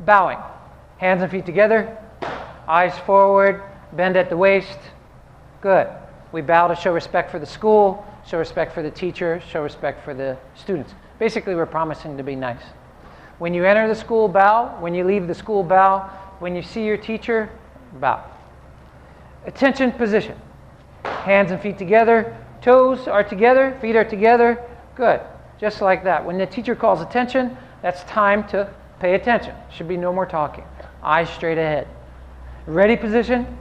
Bowing. Hands and feet together, eyes forward, bend at the waist. Good. We bow to show respect for the school, show respect for the teacher, show respect for the students. Basically, we're promising to be nice. When you enter the school, bow. When you leave the school, bow. When you see your teacher, bow. Attention position. Hands and feet together, toes are together, feet are together. Good. Just like that. When the teacher calls attention, that's time to pay attention. Should be no more talking. Eyes straight ahead. Ready position.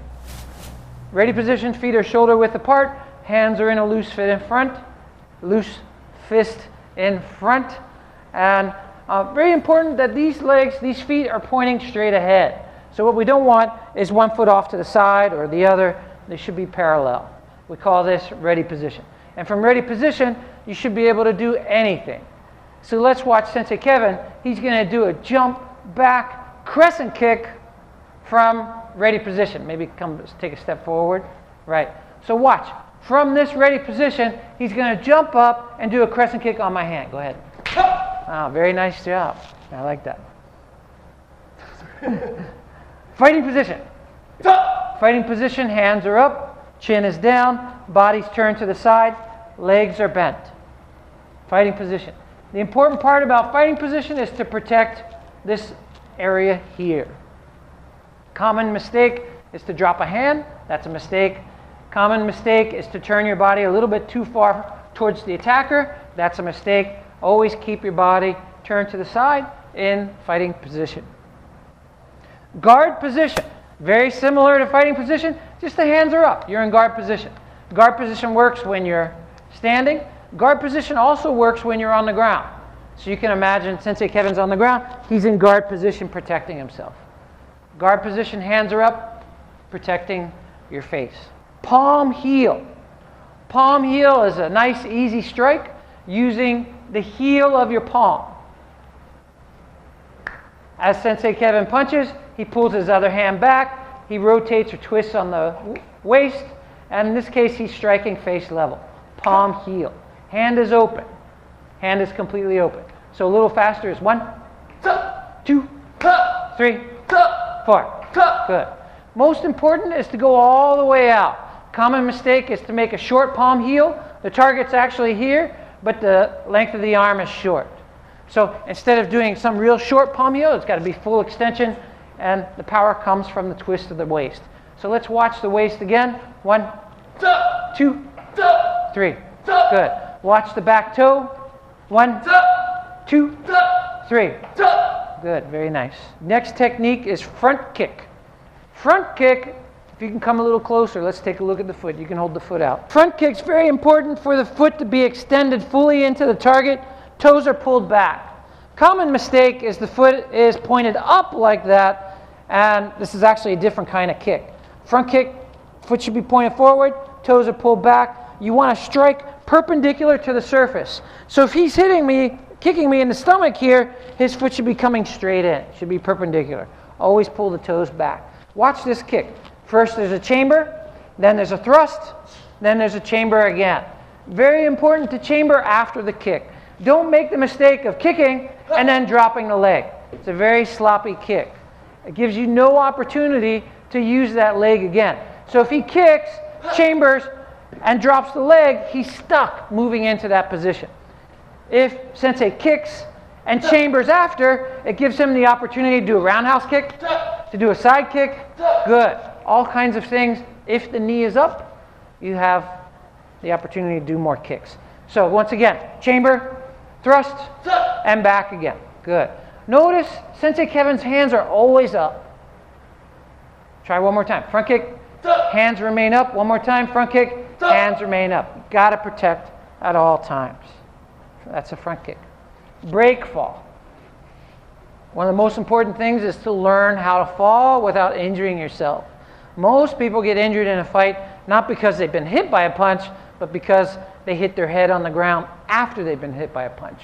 Ready position, feet are shoulder width apart, hands are in a loose fit in front, loose fist in front. And very important that these legs, these feet are pointing straight ahead. So what we don't want is one foot off to the side or the other. They should be parallel. We call this ready position. And from ready position, you should be able to do anything. So let's watch Sensei Kevin. He's going to do a jump back crescent kick from ready position. Maybe take a step forward. Right. So watch. From this ready position, he's going to jump up and do a crescent kick on my hand. Go ahead. Oh, very nice job. I like that. Fighting position. Fighting position, hands are up, chin is down, body's turned to the side, legs are bent. Fighting position. The important part about fighting position is to protect this area here. Common mistake is to drop a hand. That's a mistake. Common mistake is to turn your body a little bit too far towards the attacker. That's a mistake. Always keep your body turned to the side in fighting position. Guard position. Very similar to fighting position, just the hands are up. You're in guard position. Guard position works when you're standing. Guard position also works when you're on the ground. So you can imagine Sensei Kevin's on the ground. He's in guard position protecting himself. Guard position, hands are up, protecting your face. Palm heel. Palm heel is a nice, easy strike using the heel of your palm. As Sensei Kevin punches, he pulls his other hand back, he rotates or twists on the waist, and in this case, he's striking face level. Palm heel. Hand is open. Hand is completely open. So a little faster is 1, 2, 3, 4. Good. Most important is to go all the way out. Common mistake is to make a short palm heel. The target's actually here, but the length of the arm is short. So instead of doing some real short palm heel, it's got to be full extension, and the power comes from the twist of the waist. So let's watch the waist again. 1, 2, 3. Good. Watch the back toe. 1, 2, 3. Good. Very nice. Next technique is front kick. Front kick, if you can come a little closer, let's take a look at the foot. You can hold the foot out. Front kick's very important for the foot to be extended fully into the target. Toes are pulled back. Common mistake is the foot is pointed up like that, and this is actually a different kind of kick. Front kick, foot should be pointed forward, toes are pulled back. You want to strike perpendicular to the surface. So if he's hitting me, kicking me in the stomach here, his foot should be coming straight in. It should be perpendicular. Always pull the toes back. Watch this kick. First there's a chamber, then there's a thrust, then there's a chamber again. Very important to chamber after the kick. Don't make the mistake of kicking and then dropping the leg. It's a very sloppy kick. It gives you no opportunity to use that leg again. So if he kicks, chambers, and drops the leg, he's stuck moving into that position. If Sensei kicks and chambers after, it gives him the opportunity to do a roundhouse kick, to do a side kick. Good. All kinds of things. If the knee is up, you have the opportunity to do more kicks. So once again, chamber, thrust, and back again. Good. Notice Sensei Kevin's hands are always up. Try one more time. Front kick, hands remain up. One more time. Front kick, hands remain up. You've got to protect at all times. That's a front kick. Break fall. One of the most important things is to learn how to fall without injuring yourself. Most people get injured in a fight not because they've been hit by a punch, but because they hit their head on the ground after they've been hit by a punch.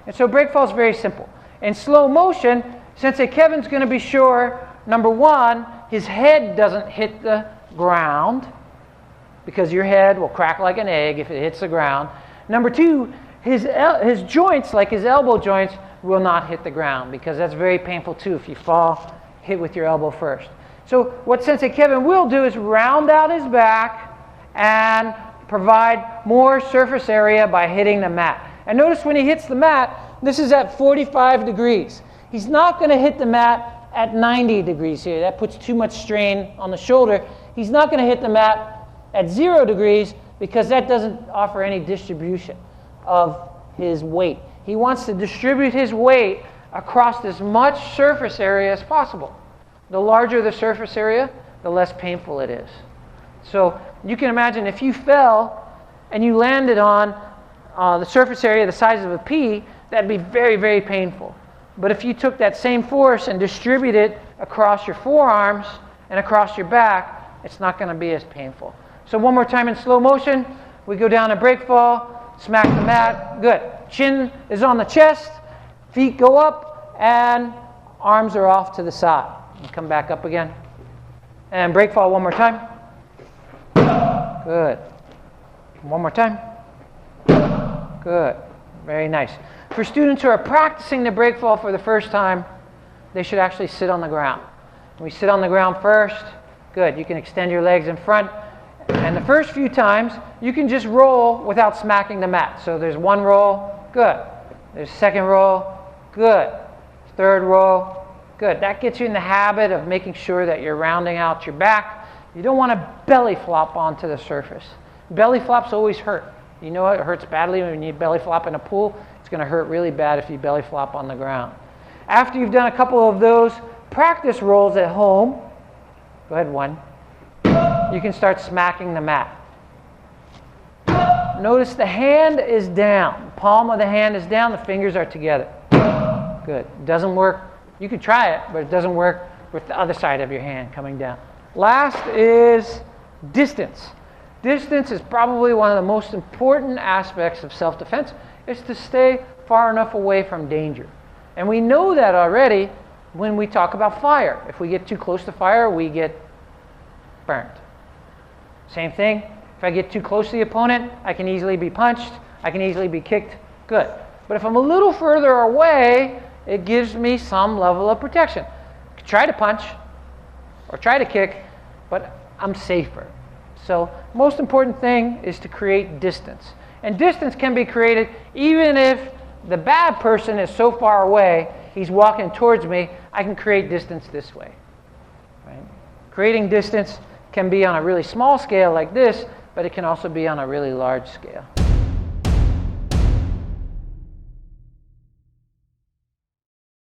And so break fall is very simple. In slow motion, Sensei Kevin's going to be sure, number one, his head doesn't hit the ground, because your head will crack like an egg if it hits the ground. Number two, his joints, like his elbow joints, will not hit the ground because that's very painful too if you fall, hit with your elbow first. So what Sensei Kevin will do is round out his back and provide more surface area by hitting the mat. And notice when he hits the mat, this is at 45 degrees. He's not going to hit the mat at 90 degrees here. That puts too much strain on the shoulder. He's not going to hit the mat at 0 degrees because that doesn't offer any distribution of his weight. He wants to distribute his weight across as much surface area as possible. The larger the surface area, the less painful it is. So you can imagine if you fell and you landed on the surface area the size of a pea, that'd be very, very painful. But if you took that same force and distributed it across your forearms and across your back, it's not going to be as painful. So one more time in slow motion. We go down a break fall, smack the mat. Good. Chin is on the chest, feet go up, and arms are off to the side. And come back up again. And break fall one more time. Good. One more time. Good. Very nice. For students who are practicing the break fall for the first time, they should actually sit on the ground. We sit on the ground first. Good. You can extend your legs in front. And the first few times, you can just roll without smacking the mat. So there's one roll. Good. There's second roll. Good. Third roll. Good. That gets you in the habit of making sure that you're rounding out your back. You don't want to belly flop onto the surface. Belly flops always hurt. You know it hurts badly when you belly flop in a pool. It's going to hurt really bad if you belly flop on the ground. After you've done a couple of those practice rolls at home, go ahead, one. You can start smacking the mat. Notice the hand is down. The palm of the hand is down. The fingers are together. Good. It doesn't work. You can try it, but it doesn't work with the other side of your hand coming down. Last is distance. Distance is probably one of the most important aspects of self-defense. It's to stay far enough away from danger. And we know that already when we talk about fire. If we get too close to fire, we get burnt. Same thing. If I get too close to the opponent, I can easily be punched. I can easily be kicked. Good. But if I'm a little further away, it gives me some level of protection. I can try to punch or try to kick, but I'm safer. So most important thing is to create distance. And distance can be created even if the bad person is so far away, he's walking towards me, I can create distance this way. Right? Creating distance can be on a really small scale like this, but it can also be on a really large scale.